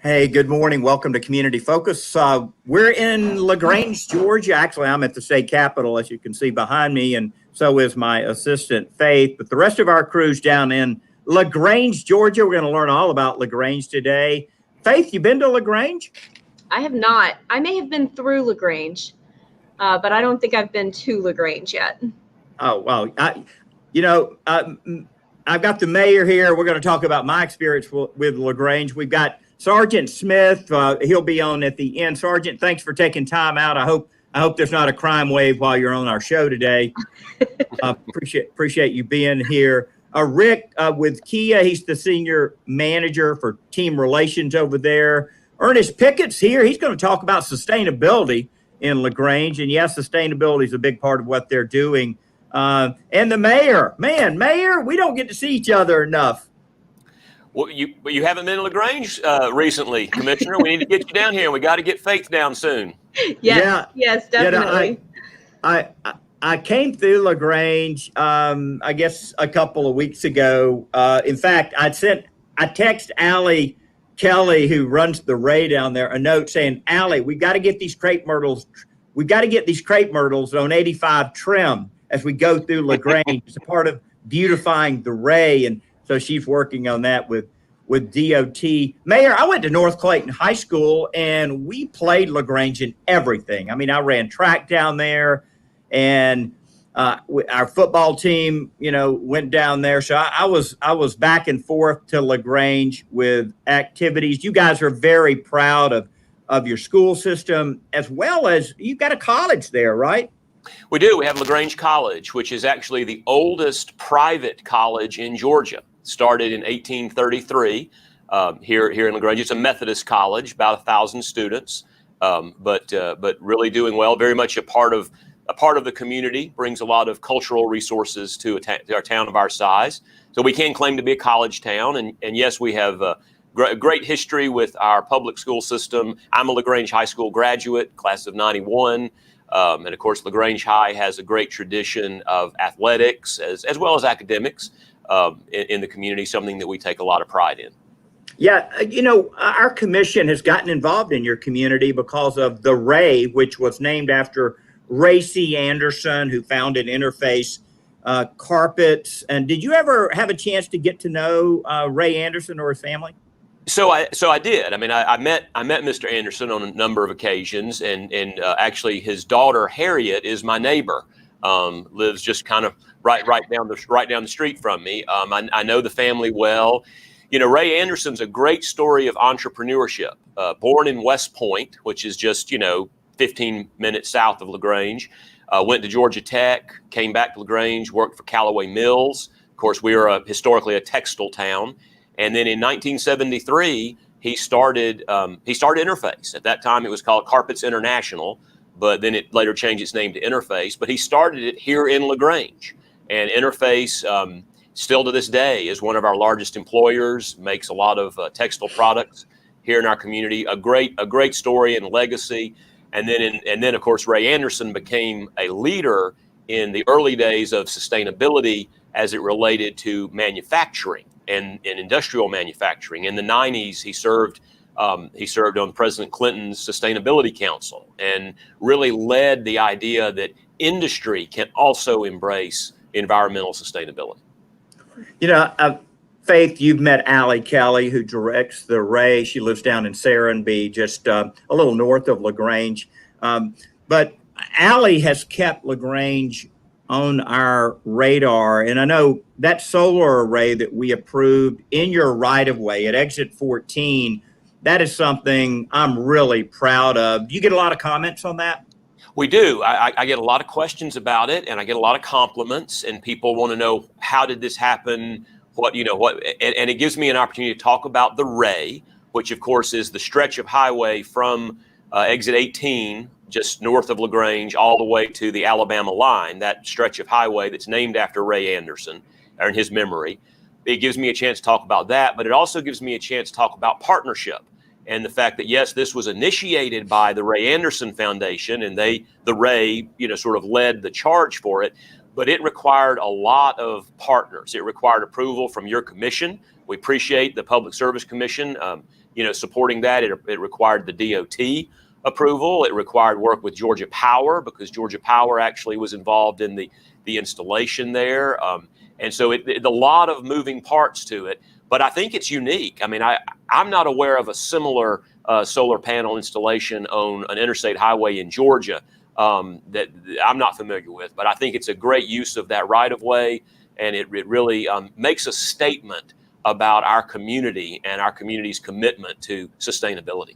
Hey, good morning. Welcome to Community Focus. We're in LaGrange, Georgia. Actually, I'm at the state capitol, as you can see behind me, and so is my assistant, Faith. But the rest of our crew's down in LaGrange, Georgia. We're going to learn all about LaGrange today. Faith, you been to LaGrange? I have not. I may have been through LaGrange, but I don't think I've been to LaGrange yet. Oh, well, I've got the mayor here. We're going to talk about my experience with LaGrange. We've got Sergeant Smith. He'll be on at the end. Sergeant, thanks for taking time out. I hope there's not a crime wave while you're on our show today. Appreciate you being here. Rick with Kia, he's the senior manager for team relations over there. Ernest Pickett's here. He's going to talk about sustainability in LaGrange. And yes, sustainability is a big part of what they're doing. And the mayor, Mayor, we don't get to see each other enough. Well, you haven't been to LaGrange recently, Commissioner. We need to get you down here. We got to get Faith down soon. Yes, definitely. I came through LaGrange, I guess a couple of weeks ago. In fact, I text Allie Kelly, who runs the Ray down there, a note saying, Allie, we got to get these crepe myrtles. We got to get these crepe myrtles on 85 trim as we go through LaGrange. It's a part of beautifying the Ray, and so she's working on that with DOT. Mayor, I went to North Clayton High School, and we played LaGrange in everything. I mean, I ran track down there, and our football team, went down there. So I was back and forth to LaGrange with activities. You guys are very proud of your school system, as well as you've got a college there, right? We do. We have LaGrange College, which is actually the oldest private college in Georgia. Started in 1833 here in LaGrange. It's a Methodist college, about 1,000 students, but really doing well. Very much a part of the community. Brings a lot of cultural resources to our town of our size. So we can claim to be a college town, and yes, we have a great history with our public school system. I'm a LaGrange High School graduate, class of '91. And of course, LaGrange High has a great tradition of athletics as well as academics in the community, something that we take a lot of pride in. Yeah, our commission has gotten involved in your community because of the Ray, which was named after Ray C. Anderson, who founded Interface Carpets. And did you ever have a chance to get to know Ray Anderson or his family? So I did. I mean, I met Mr. Anderson on a number of occasions, and actually his daughter Harriet is my neighbor. Lives just kind of right down the street from me. I know the family well. Ray Anderson's a great story of entrepreneurship. Born in West Point, which is just 15 minutes south of LaGrange. Went to Georgia Tech, came back to LaGrange, worked for Callaway Mills. Of course, we are historically a textile town. And then in 1973, he started Interface. At that time, it was called Carpets International, but then it later changed its name to Interface. But he started it here in LaGrange. And Interface, still to this day, is one of our largest employers, makes a lot of textile products here in our community. A great story and legacy. And then, of course, Ray Anderson became a leader in the early days of sustainability as it related to manufacturing and industrial manufacturing. In the 90s, he served on President Clinton's Sustainability Council and really led the idea that industry can also embrace environmental sustainability. Faith, you've met Allie Kelly, who directs the Ray. She lives down in Serenbe, just a little north of LaGrange. But Allie has kept LaGrange on our radar. And I know that solar array that we approved in your right-of-way at exit 14, that is something I'm really proud of. Do you get a lot of comments on that? We do. I get a lot of questions about it, and I get a lot of compliments, and people want to know, how did this happen? And it gives me an opportunity to talk about the Ray, which of course is the stretch of highway from exit 18, just north of LaGrange, all the way to the Alabama line, that stretch of highway that's named after Ray Anderson, or in his memory. It gives me a chance to talk about that, but it also gives me a chance to talk about partnership and the fact that, yes, this was initiated by the Ray Anderson Foundation, and the Ray, sort of led the charge for it. but it required a lot of partners. It required approval from your commission. We appreciate the Public Service Commission, supporting that. It required the DOT approval. It required work with Georgia Power, because Georgia Power actually was involved in the installation there. And so a lot of moving parts to it, but I think it's unique. I mean, I'm not aware of a similar solar panel installation on an interstate highway in Georgia that I'm not familiar with, but I think it's a great use of that right of way, and it really makes a statement about our community and our community's commitment to sustainability.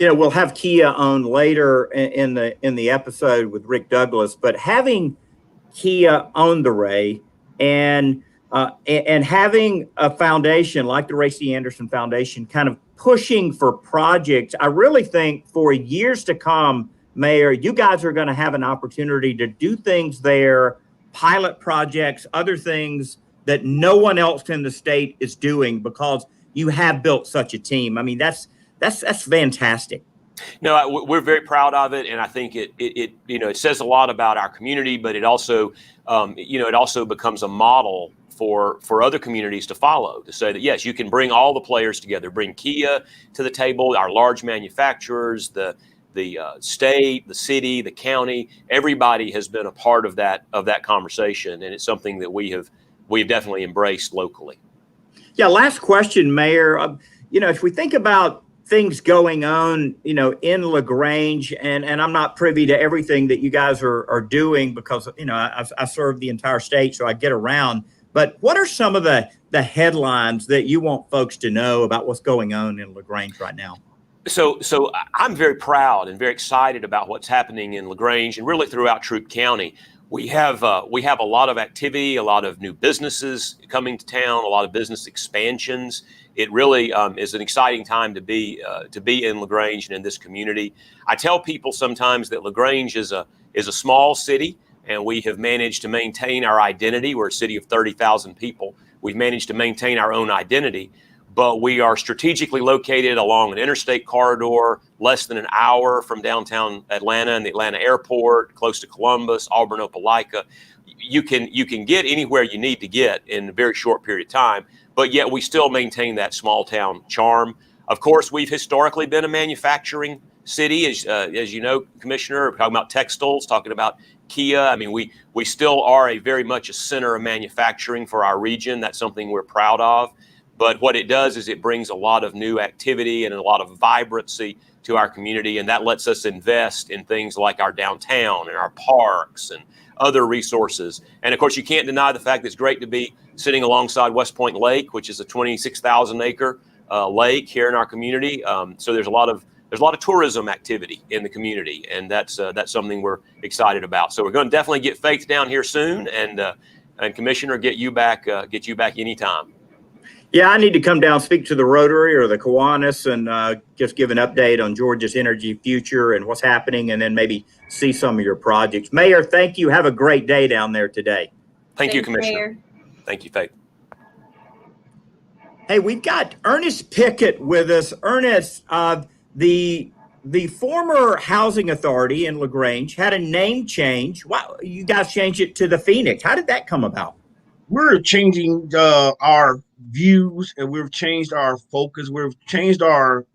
We'll have Kia on later in the episode with Rick Douglas, but having Kia on the Ray and having a foundation like the Ray C. Anderson Foundation kind of pushing for projects, I really think for years to come, Mayor, you guys are going to have an opportunity to do things there, pilot projects, other things that no one else in the state is doing, because you have built such a team. I mean, that's fantastic. No, we're very proud of it, and I think it says a lot about our community, but it also becomes a model for other communities to follow, to say that yes, you can bring all the players together, bring Kia to the table, our large manufacturers, the state, the city, the county. Everybody has been a part of that conversation, and it's something that we've definitely embraced locally. Yeah. Last question, Mayor. If we think about things going on, in LaGrange, and I'm not privy to everything that you guys are doing, because, I serve the entire state, so I get around. But what are some of the headlines that you want folks to know about what's going on in LaGrange right now? So I'm very proud and very excited about what's happening in LaGrange and really throughout Troup County. We have a lot of activity, a lot of new businesses coming to town, a lot of business expansions. It really is an exciting time to be in LaGrange and in this community. I tell people sometimes that LaGrange is a small city, and we have managed to maintain our identity. We're a city of 30,000 people. We've managed to maintain our own identity, but we are strategically located along an interstate corridor, less than an hour from downtown Atlanta and the Atlanta airport, close to Columbus, Auburn, Opelika. You can get anywhere you need to get in a very short period of time, but yet we still maintain that small town charm. Of course, we've historically been a manufacturing city, as you know, Commissioner, talking about textiles, talking about Kia. I mean, we still are very much a center of manufacturing for our region. That's something we're proud of. But what it does is it brings a lot of new activity and a lot of vibrancy to our community, and that lets us invest in things like our downtown and our parks and other resources. And of course, you can't deny the fact that it's great to be sitting alongside West Point Lake, which is a 26,000 acre lake here in our community. So there's a lot of tourism activity in the community, and that's something we're excited about. So we're going to definitely get Faith down here soon, and Commissioner, get you back anytime. Yeah, I need to come down, speak to the Rotary or the Kiwanis, and just give an update on Georgia's energy future and what's happening, and then maybe see some of your projects. Mayor, thank you. Have a great day down there today. Thank you, Thanks, Commissioner. Mayor. Thank you, Faith. Hey, we've got Ernest Pickett with us. Ernest, the former housing authority in LaGrange had a name change. Wow, you guys changed it to the Phoenix. How did that come about? We're changing our views, and we've changed our focus. We've changed our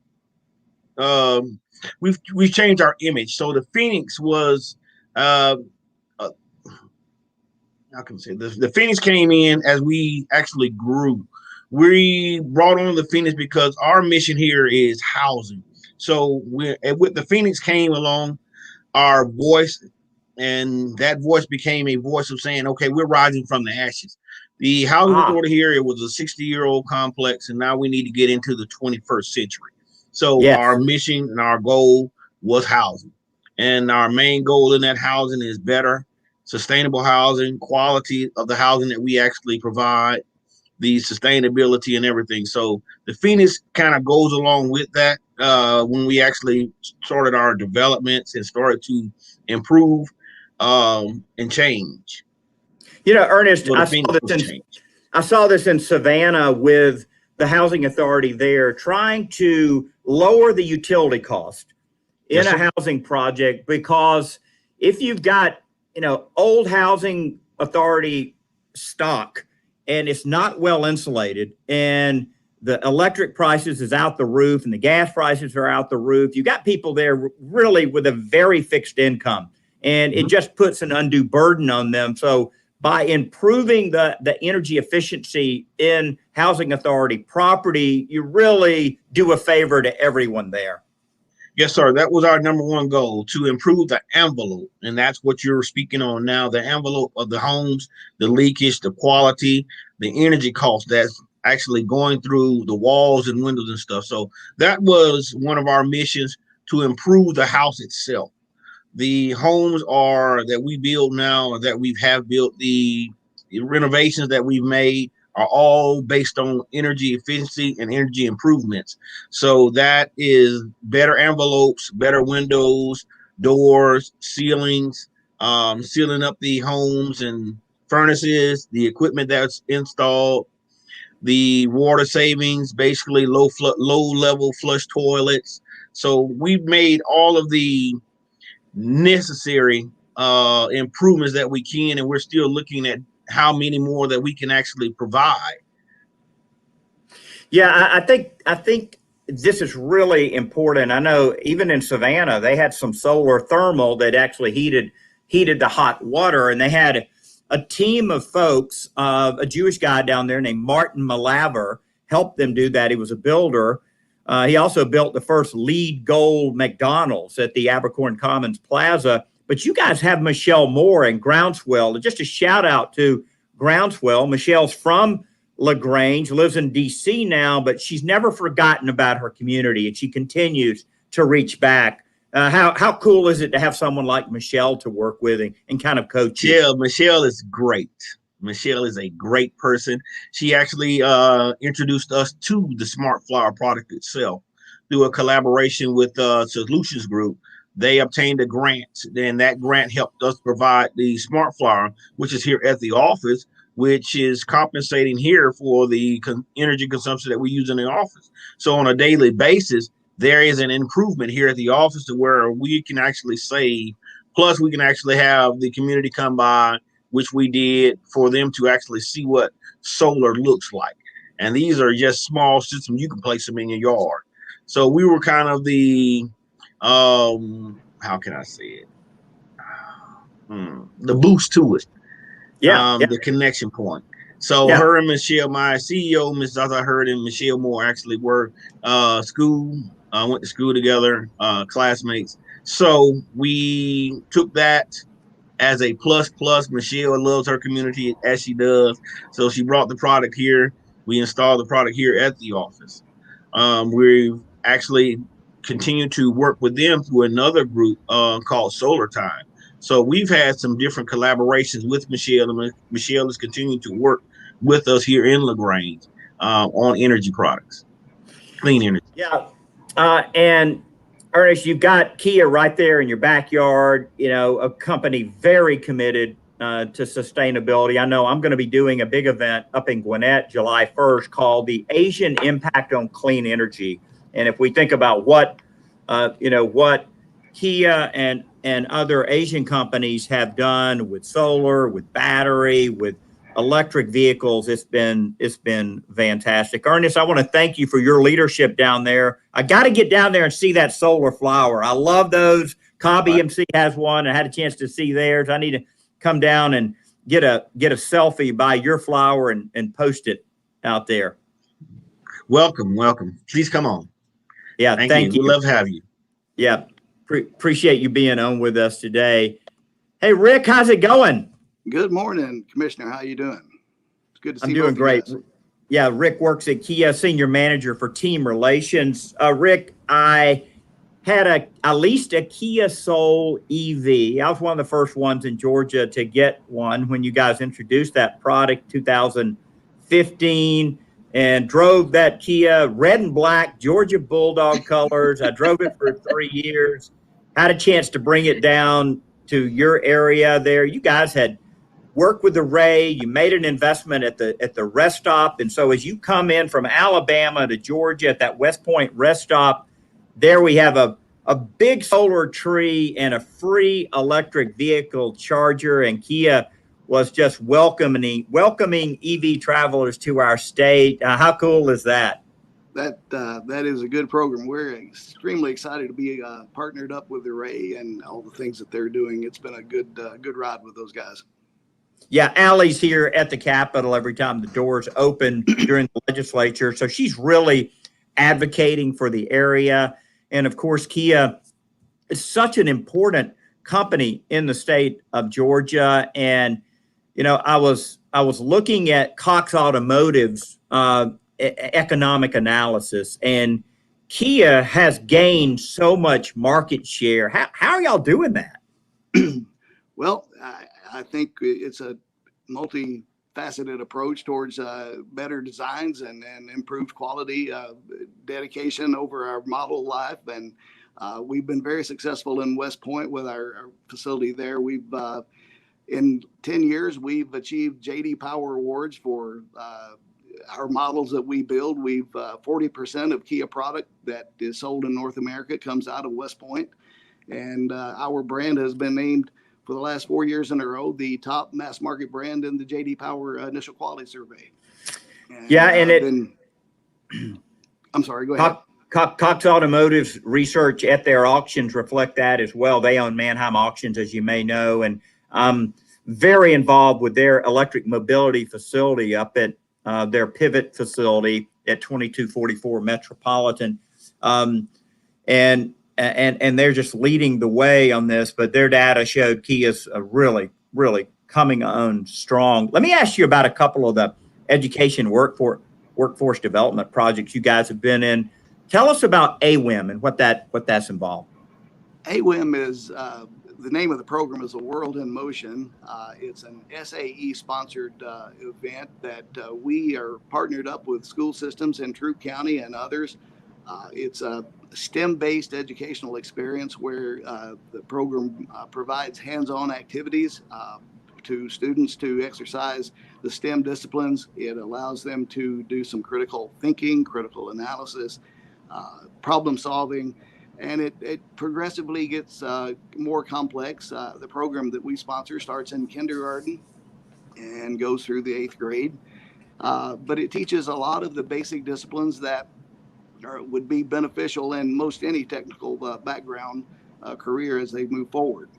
we've changed our image. So the Phoenix was how can I say this? The Phoenix came in as we actually grew. We brought on the Phoenix because our mission here is housing. So with the Phoenix came along our voice, and that voice became a voice of saying, okay, we're rising from the ashes. The housing authority here, it was a 60-year-old complex, and now we need to get into the 21st century. So Our mission and our goal was housing. And our main goal in that housing is better, sustainable housing, quality of the housing that we actually provide, the sustainability and everything. So the Phoenix kind of goes along with that when we actually started our developments and started to improve and change. Ernest, So I saw this in Savannah with the housing authority there trying to lower the utility cost in a housing project, because if you've got, old housing authority stock, and it's not well insulated, and the electric prices is out the roof and the gas prices are out the roof. You got people there really with a very fixed income, and it just puts an undue burden on them. So by improving the energy efficiency in housing authority property, you really do a favor to everyone there. Yes, sir. That was our number one goal, to improve the envelope. And that's what you're speaking on now, the envelope of the homes, the leakage, the quality, the energy cost that's actually going through the walls and windows and stuff. So that was one of our missions, to improve the house itself. The homes are that we build now, or that we have built, the renovations that we've made are all based on energy efficiency and energy improvements. So that is better envelopes, better windows, doors, ceilings, sealing up the homes and furnaces, the equipment that's installed, the water savings, basically low level flush toilets. So we've made all of the necessary improvements that we can, and we're still looking at how many more that we can actually provide. Yeah, I think this is really important. I know even in Savannah, they had some solar thermal that actually heated the hot water, and they had a team of folks, a Jewish guy down there named Martin Malaver helped them do that. He was a builder. He also built the first LEED Gold McDonald's at the Abercorn Commons Plaza. But you guys have Michelle Moore and Groundswell. Just a shout out to Groundswell. Michelle's from LaGrange, lives in DC now, but she's never forgotten about her community, and she continues to reach back. How cool is it to have someone like Michelle to work with and kind of coach you? Michelle is great. Michelle is a great person. She actually introduced us to the Smart Flower product itself through a collaboration with Solutions Group. They obtained a grant, and that grant helped us provide the Smart Flower, which is here at the office, which is compensating here for the energy consumption that we use in the office. So on a daily basis, there is an improvement here at the office to where we can actually save. Plus, we can actually have the community come by, which we did, for them to actually see what solar looks like. And these are just small systems. You can place them in your yard. So we were kind of the, how can I say it? The boost to it. The connection point. So her and Michelle, my CEO, Ms. As I heard, and Michelle Moore actually were went to school together, classmates. So we took that as a plus. Michelle loves her community as she does. So she brought the product here. We installed the product here at the office. We've actually continued to work with them through another group called Solar Time. So we've had some different collaborations with Michelle, and Michelle is continuing to work with us here in LaGrange on energy products, clean energy. Yeah. And Ernest, you've got Kia right there in your backyard, a company very committed to sustainability. I know I'm going to be doing a big event up in Gwinnett July 1st called the Asian Impact on Clean Energy. And if we think about what Kia and other Asian companies have done with solar, with battery, with electric vehicles, it's been fantastic. Ernest, I want to thank you for your leadership down there. I got to get down there and see that solar flower. I love those. Cobb EMC has one. I had a chance to see theirs. I need to come down and get a selfie by your flower and post it out there. Welcome. Please come on. Yeah, thank you. We'd love to have you. Yeah, appreciate you being on with us today. Hey, Rick, how's it going? Good morning, Commissioner. How you doing? It's good to see you. I'm doing great. Yeah, Rick works at Kia, Senior Manager for Team Relations. Rick, I leased a Kia Soul EV. I was one of the first ones in Georgia to get one when you guys introduced that product, 2015, and drove that Kia red and black Georgia Bulldog colors. I drove it for 3 years, had a chance to bring it down to your area there. You guys had worked with the Ray, you made an investment at the rest stop. And so as you come in from Alabama to Georgia at that West Point rest stop, there we have a big solar tree and a free electric vehicle charger. And Kia was just welcoming EV travelers to our state. How cool is that? That is a good program. We're extremely excited to be partnered up with Array and all the things that they're doing. It's been a good ride with those guys. Yeah, Allie's here at the Capitol every time the doors open during the legislature. So she's really advocating for the area. And of course, Kia is such an important company in the state of Georgia. And, I was looking at Cox Automotive's economic analysis, and Kia has gained so much market share. How are y'all doing that? Well, I think it's a multifaceted approach towards better designs and improved quality, dedication over our model life. And we've been very successful in West Point with our facility there. We've in 10 years, we've achieved J.D. Power Awards for our models that we build. We've 40% of Kia product that is sold in North America comes out of West Point. And our brand has been named for the last 4 years in a row the top mass market brand in the J.D. Power initial quality survey. And I'm sorry, go ahead. Cox Automotive's research at their auctions reflect that as well. They own Manheim Auctions, as you may know, and I'm very involved with their electric mobility facility up at their Pivot facility at 2244 Metropolitan. And they're just leading the way on this, but their data showed Kia's really, really coming on strong. Let me ask you about a couple of the education workforce development projects you guys have been in. Tell us about AWIM and what that's involved. AWIM is the name of the program is a World in Motion. It's an SAE sponsored event that we are partnered up with school systems in Troup County and others. It's a STEM-based educational experience where the program provides hands-on activities to students to exercise the STEM disciplines. It allows them to do some critical thinking, critical analysis, problem solving, and it progressively gets more complex. The program that we sponsor starts in kindergarten and goes through the 8th grade, but it teaches a lot of the basic disciplines that would be beneficial in most any technical background career as they move forward.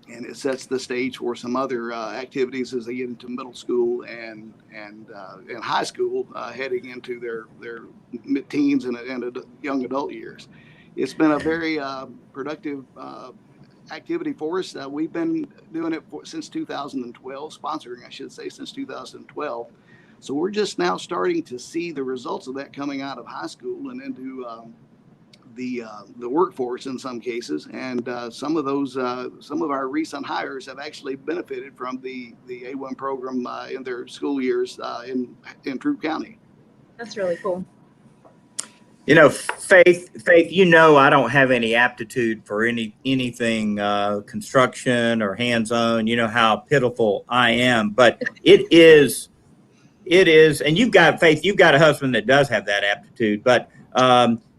And it sets the stage for some other activities as they get into middle school and high school, heading into their mid-teens and young adult years. It's been a very productive activity for us. We've been doing it since 2012, sponsoring, I should say, since 2012. So we're just now starting to see the results of that coming out of high school and into the workforce in some cases. And some of our recent hires have actually benefited from the A1 program in their school years in Troup County. That's really cool. Faith, I don't have any aptitude for anything construction or hands-on. You know how pitiful I am, but it is, and you've got a husband that does have that aptitude, but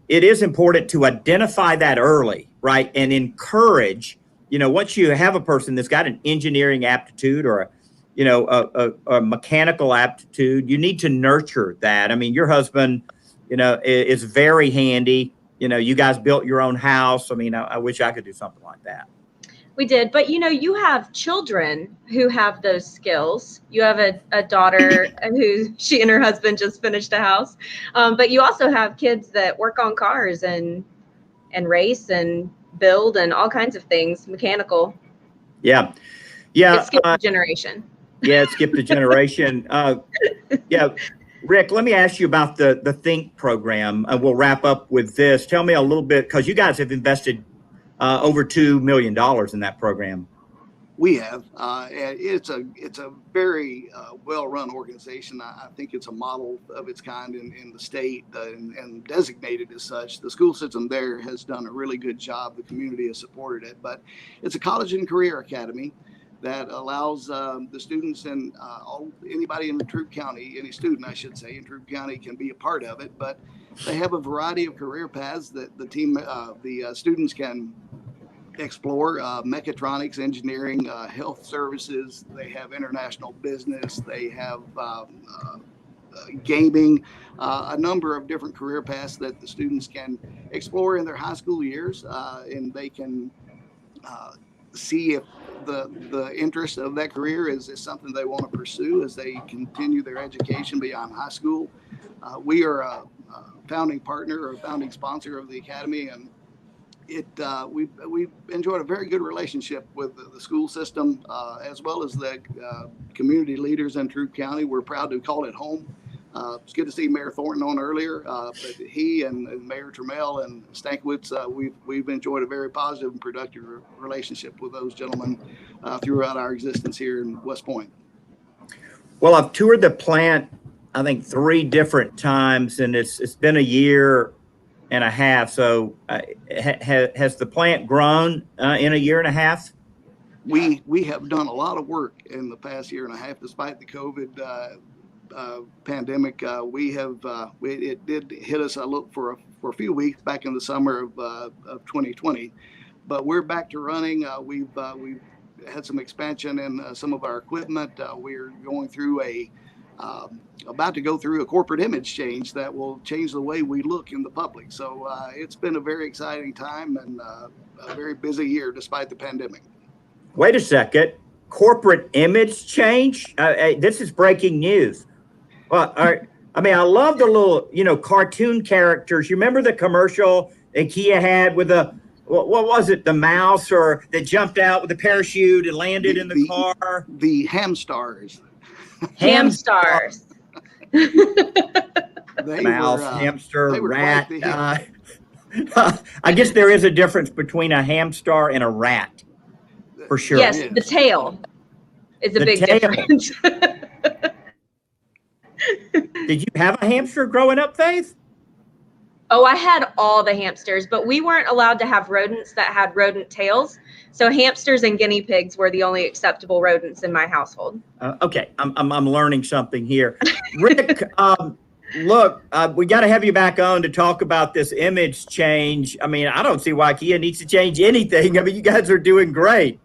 it is important to identify that early, right? And encourage, once you have a person that's got an engineering aptitude or a mechanical aptitude, you need to nurture that. I mean, your husband, is very handy. You guys built your own house. I mean, I wish I could do something like that. We did, but you have children who have those skills. You have a daughter who she and her husband just finished a house, but you also have kids that work on cars and race and build and all kinds of things, mechanical. Yeah. It skipped a generation. Yeah, it skipped a generation. Yeah. Rick, let me ask you about the Think program. We'll wrap up with this. Tell me a little bit, because you guys have invested over $2 million in that program. We have. It's a very well-run organization. I think it's a model of its kind in the state and designated as such. The school system there has done a really good job. The community has supported it. But it's a college and career academy that allows the students and anybody in Troup County, any student, I should say, in Troup County can be a part of it. But they have a variety of career paths that the students can explore mechatronics, engineering, health services. They have international business. They have gaming, a number of different career paths that the students can explore in their high school years, and they can see if the interest of that career is something they want to pursue as they continue their education beyond high school. We are a founding partner or a founding sponsor of the Academy, and we've enjoyed a very good relationship with the school system as well as the community leaders in Troup County. We're proud to call it home. It's good to see Mayor Thornton on earlier, but he and Mayor Trammell and Stankiewicz, we've enjoyed a very positive and productive relationship with those gentlemen throughout our existence here in West Point. Well, I've toured the plant, I think 3 different times, and it's been a year and a half. So has the plant grown in a year and a half? We have done a lot of work in the past year and a half, despite the COVID pandemic. It did hit us a little for a few weeks back in the summer of 2020, but we're back to running. We've had some expansion in some of our equipment. We're going through about to go through a corporate image change that will change the way we look in the public. So it's been a very exciting time and a very busy year despite the pandemic. Wait a second. Corporate image change? This is breaking news. Well, I mean, I love the little, cartoon characters. You remember the commercial that Kia had with what was it? The mouse or that jumped out with a parachute and landed in the car? The Hamstars. Hamstars. Mouse, hamster, rat. I guess there is a difference between a hamster and a rat, for sure. Yes, the tail is a big difference. Did you have a hamster growing up, Faith? Oh, I had all the hamsters, but we weren't allowed to have rodents that had rodent tails. So hamsters and guinea pigs were the only acceptable rodents in my household. Okay, I'm learning something here. Rick, look, we got to have you back on to talk about this image change. I mean, I don't see why Kia needs to change anything. I mean, you guys are doing great.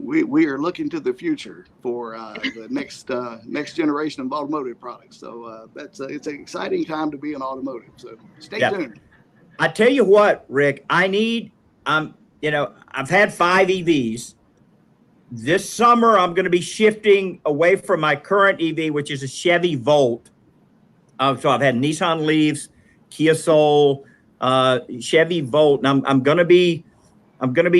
We are looking to the future for the next generation of automotive products. So it's an exciting time to be in automotive. So stay tuned. I tell you what, Rick, I've had 5 EVs. This summer, I'm going to be shifting away from my current EV, which is a Chevy Volt. So I've had Nissan Leafs, Kia Soul, Chevy Volt, and I'm going to be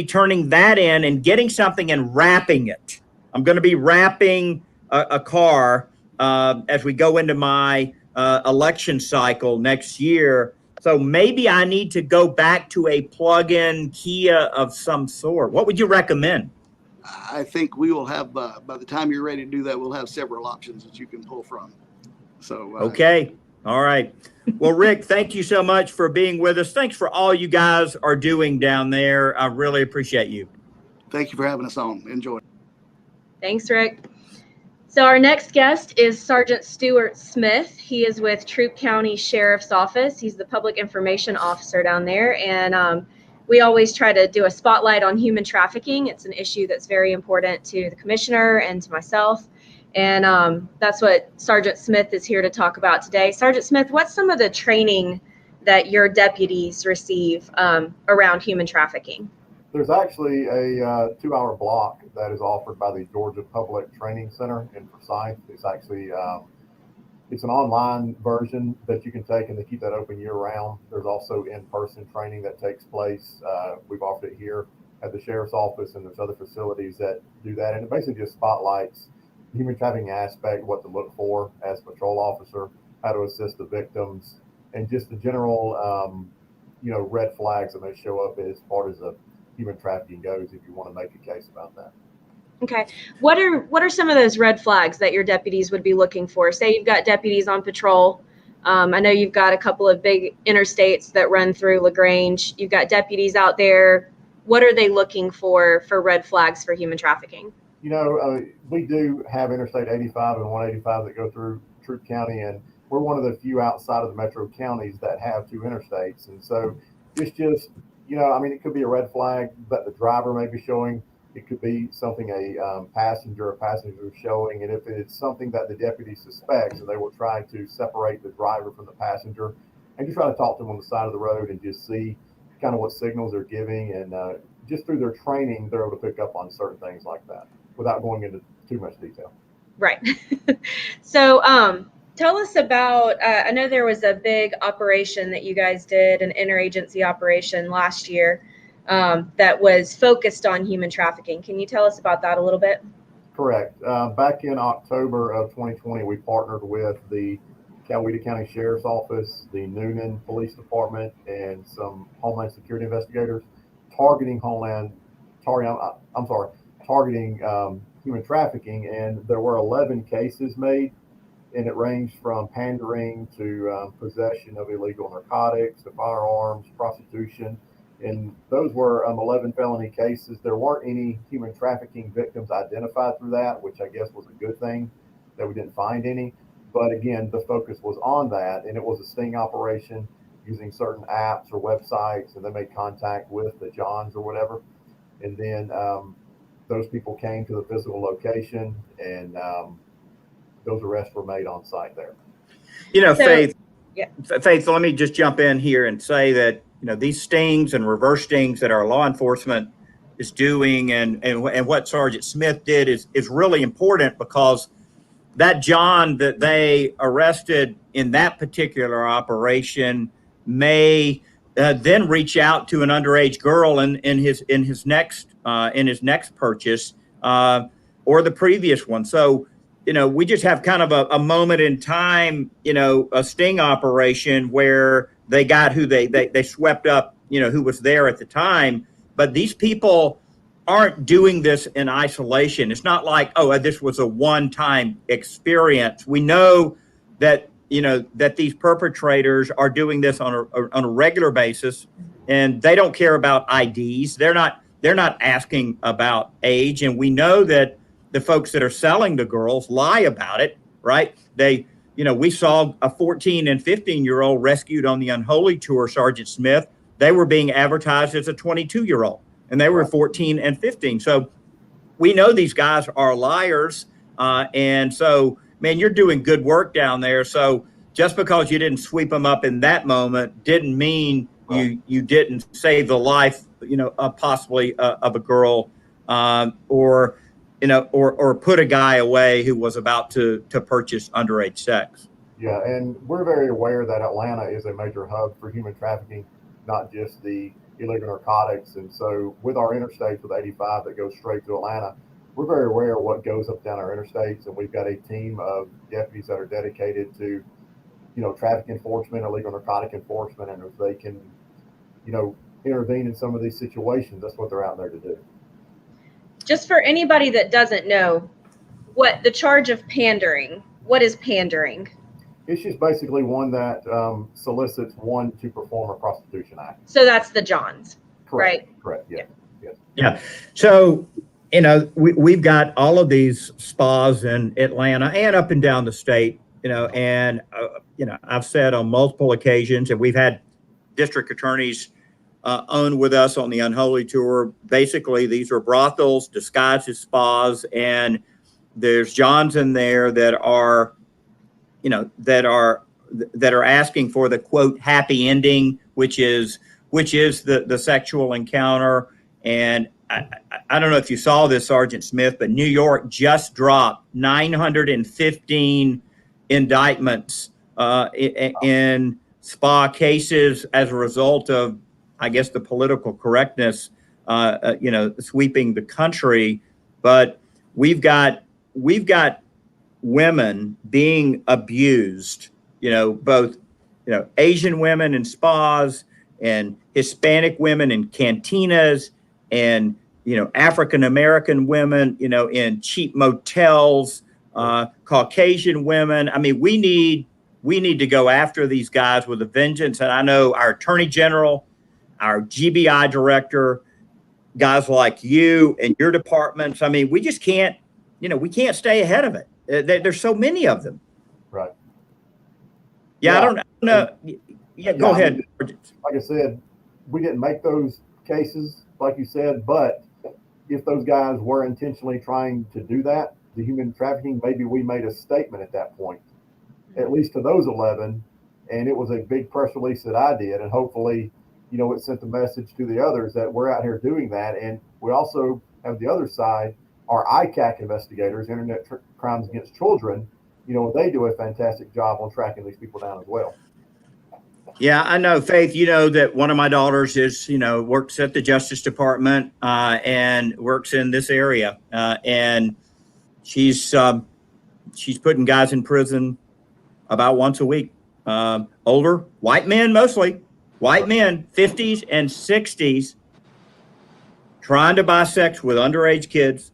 turning that in and getting something and wrapping it. I'm going to be wrapping a car as we go into my election cycle next year. So maybe I need to go back to a plug-in Kia of some sort. What would you recommend? I think we will have, by the time you're ready to do that, we'll have several options that you can pull from. So okay. All right. Well, Rick, thank you so much for being with us. Thanks for all you guys are doing down there. I really appreciate you. Thank you for having us on. Enjoy. Thanks, Rick. So our next guest is Sergeant Stuart Smith. He is with Troup County Sheriff's Office. He's the public information officer down there. And we always try to do a spotlight on human trafficking. It's an issue that's very important to the commissioner and to myself. And that's what Sergeant Smith is here to talk about today. Sergeant Smith, what's some of the training that your deputies receive around human trafficking? There's actually a 2-hour block that is offered by the Georgia Public Training Center in Forsyth. It's actually it's an online version that you can take, and they keep that open year round. There's also in-person training that takes place. We've offered it here at the Sheriff's Office, and there's other facilities that do that. And it basically just spotlights the human trafficking aspect, what to look for as a patrol officer, how to assist the victims, and just the general, red flags that may show up as far as the human trafficking goes, if you want to make a case about that. Okay. What are some of those red flags that your deputies would be looking for? Say you've got deputies on patrol. I know you've got a couple of big interstates that run through LaGrange. You've got deputies out there. What are they looking for red flags for human trafficking? We do have Interstate 85 and 185 that go through Troup County, and we're one of the few outside of the metro counties that have 2 interstates. And so it's just, I mean, it could be a red flag that the driver may be showing. It could be something a passenger is showing. And if it's something that the deputy suspects, and they will try to separate the driver from the passenger and just try to talk to them on the side of the road and just see kind of what signals they're giving. And just through their training, they're able to pick up on certain things like that without going into too much detail. Right. So tell us about, I know there was a big operation that you guys did, an interagency operation last year that was focused on human trafficking. Can you tell us about that a little bit? Correct. Back in October of 2020, we partnered with the Coweta County Sheriff's Office, the Noonan Police Department, and some Homeland Security investigators targeting human trafficking. And there were 11 cases made, and it ranged from pandering to possession of illegal narcotics, to firearms, prostitution. And those were 11 felony cases. There weren't any human trafficking victims identified through that, which I guess was a good thing that we didn't find any. But again, the focus was on that, and it was a sting operation using certain apps or websites, and they made contact with the Johns or whatever. And then those people came to the physical location, and those arrests were made on site there. Faith, Faith, let me just jump in here and say that, these stings and reverse stings that our law enforcement is doing and what Sergeant Smith did is really important, because that John that they arrested in that particular operation may then reach out to an underage girl in his next purchase or the previous one. So, we just have kind of a moment in time, a sting operation where they got who they swept up, who was there at the time. But these people aren't doing this in isolation. It's not like, this was a one-time experience. We know that, that these perpetrators are doing this on a regular basis, and they don't care about IDs. They're not asking about age. And we know that the folks that are selling the girls lie about it, right? We saw a 14 and 15-year-old rescued on the Unholy Tour, Sergeant Smith. They were being advertised as a 22-year-old, and they were 14 and 15. So we know these guys are liars. And so, man, you're doing good work down there. So just because you didn't sweep them up in that moment didn't mean you didn't save the life, possibly of a girl or put a guy away who was about to purchase underage sex. Yeah, and we're very aware that Atlanta is a major hub for human trafficking, not just the illegal narcotics. And so with our interstates, with 85 that goes straight to Atlanta, we're very aware of what goes up down our interstates. And we've got a team of deputies that are dedicated to, traffic enforcement, illegal narcotic enforcement. And if they can, intervene in some of these situations, that's what they're out there to do. Just for anybody that doesn't know, what the charge of pandering, what is pandering? It's just basically one that solicits one to perform a prostitution act. So that's the Johns, correct, right? Correct, yeah. Yes. Yeah. So, we've got all of these spas in Atlanta and up and down the state, and, I've said on multiple occasions, and we've had district attorneys on with us on the Unholy Tour. Basically, these are brothels disguised as spas, and there's Johns in there that are asking for the quote happy ending, which is the sexual encounter. And I don't know if you saw this, Sergeant Smith, but New York just dropped 915 indictments in spa cases as a result of, I guess, the political correctness, sweeping the country. But we've got women being abused, both, Asian women in spas and Hispanic women in cantinas and, African-American women, in cheap motels, Caucasian women. I mean, we need to go after these guys with a vengeance. And I know our Attorney General, our GBI director, guys like you and your departments. I mean, we just can't, we can't stay ahead of it. There's so many of them. Right. Yeah, I don't know. Yeah, go ahead. Like I said, we didn't make those cases, like you said, but if those guys were intentionally trying to do that, the human trafficking, maybe we made a statement at that point, at least to those 11. And it was a big press release that I did. And hopefully, it sent the message to the others that we're out here doing that. And we also have the other side, our ICAC investigators, Internet Crimes Against Children, they do a fantastic job on tracking these people down as well. Yeah, I know, Faith, that one of my daughters is, works at the Justice Department and works in this area. And she's putting guys in prison about once a week. Older, white men mostly, white men, 50s and 60s, trying to buy sex with underage kids,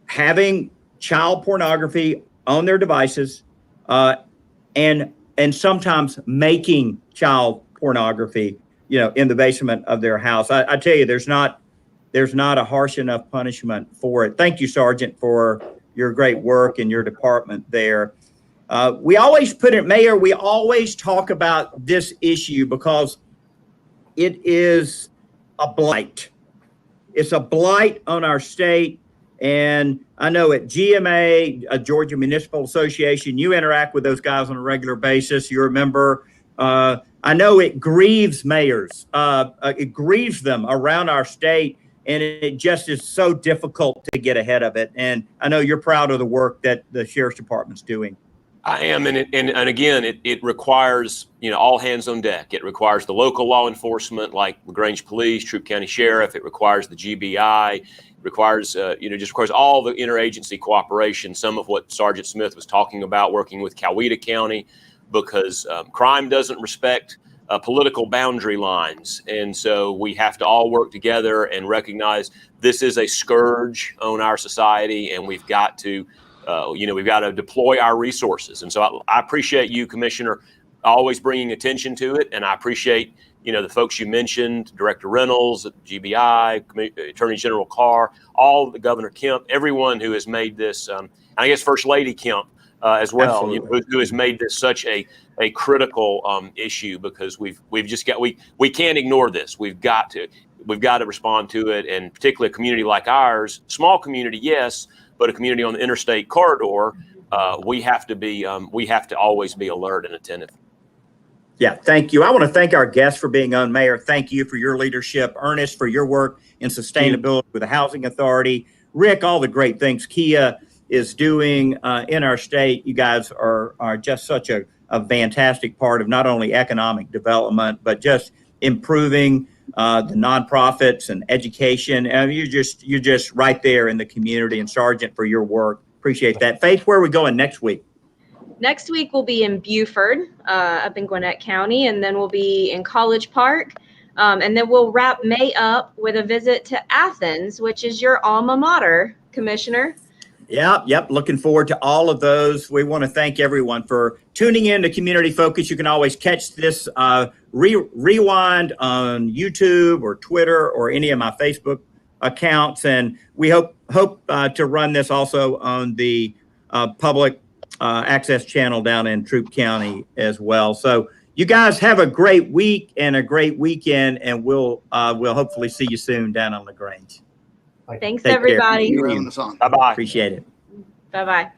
having child pornography on their devices, and sometimes making child pornography, in the basement of their house. I tell you, there's not a harsh enough punishment for it. Thank you, Sergeant, for your great work in your department there. We always Mayor, we always talk about this issue because it is a blight. It's a blight on our state. And I know at GMA, Georgia Municipal Association, you interact with those guys on a regular basis. You remember, I know it grieves mayors. It grieves them around our state. And it just is so difficult to get ahead of it. And I know you're proud of the work that the Sheriff's Department's doing. I am, and again, it requires all hands on deck. It requires the local law enforcement like LaGrange Police, Troup County Sheriff. It requires the GBI. It requires just requires all the interagency cooperation. Some of what Sergeant Smith was talking about, working with Coweta County, because crime doesn't respect political boundary lines, and so we have to all work together and recognize this is a scourge on our society, and we've got to. We've got to deploy our resources. And so I appreciate you, Commissioner, always bringing attention to it. And I appreciate, the folks you mentioned, Director Reynolds, GBI, Attorney General Carr, all the Governor Kemp, everyone who has made this, and I guess First Lady Kemp as well, who has made this such a critical issue, because we've just got, we can't ignore this. We've got to respond to it. And particularly a community like ours, small community, yes, but a community on the interstate corridor, we have to always be alert and attentive. Yeah, thank you. I want to thank our guests for being on, Mayor. Thank you for your leadership. Ernest, for your work in sustainability with the Housing Authority. Rick, all the great things Kia is doing in our state. You guys are just such a fantastic part of not only economic development, but just improving the nonprofits and education. And you're just right there in the community. And Sergeant, for your work, appreciate that. Faith, where are we going next week? Next week we'll be in Buford, up in Gwinnett County, and then we'll be in College Park, and then we'll wrap May up with a visit to Athens, which is your alma mater, Commissioner. Yep. Looking forward to all of those. We want to thank everyone for tuning in to Community Focus. You can always catch this rewind on YouTube or Twitter or any of my Facebook accounts. And we hope to run this also on the public access channel down in Troup County as well. So you guys have a great week and a great weekend, and we'll hopefully see you soon down on LaGrange. Thanks, Take everybody. Thank you for having us on. Bye-bye. Appreciate it. Bye-bye.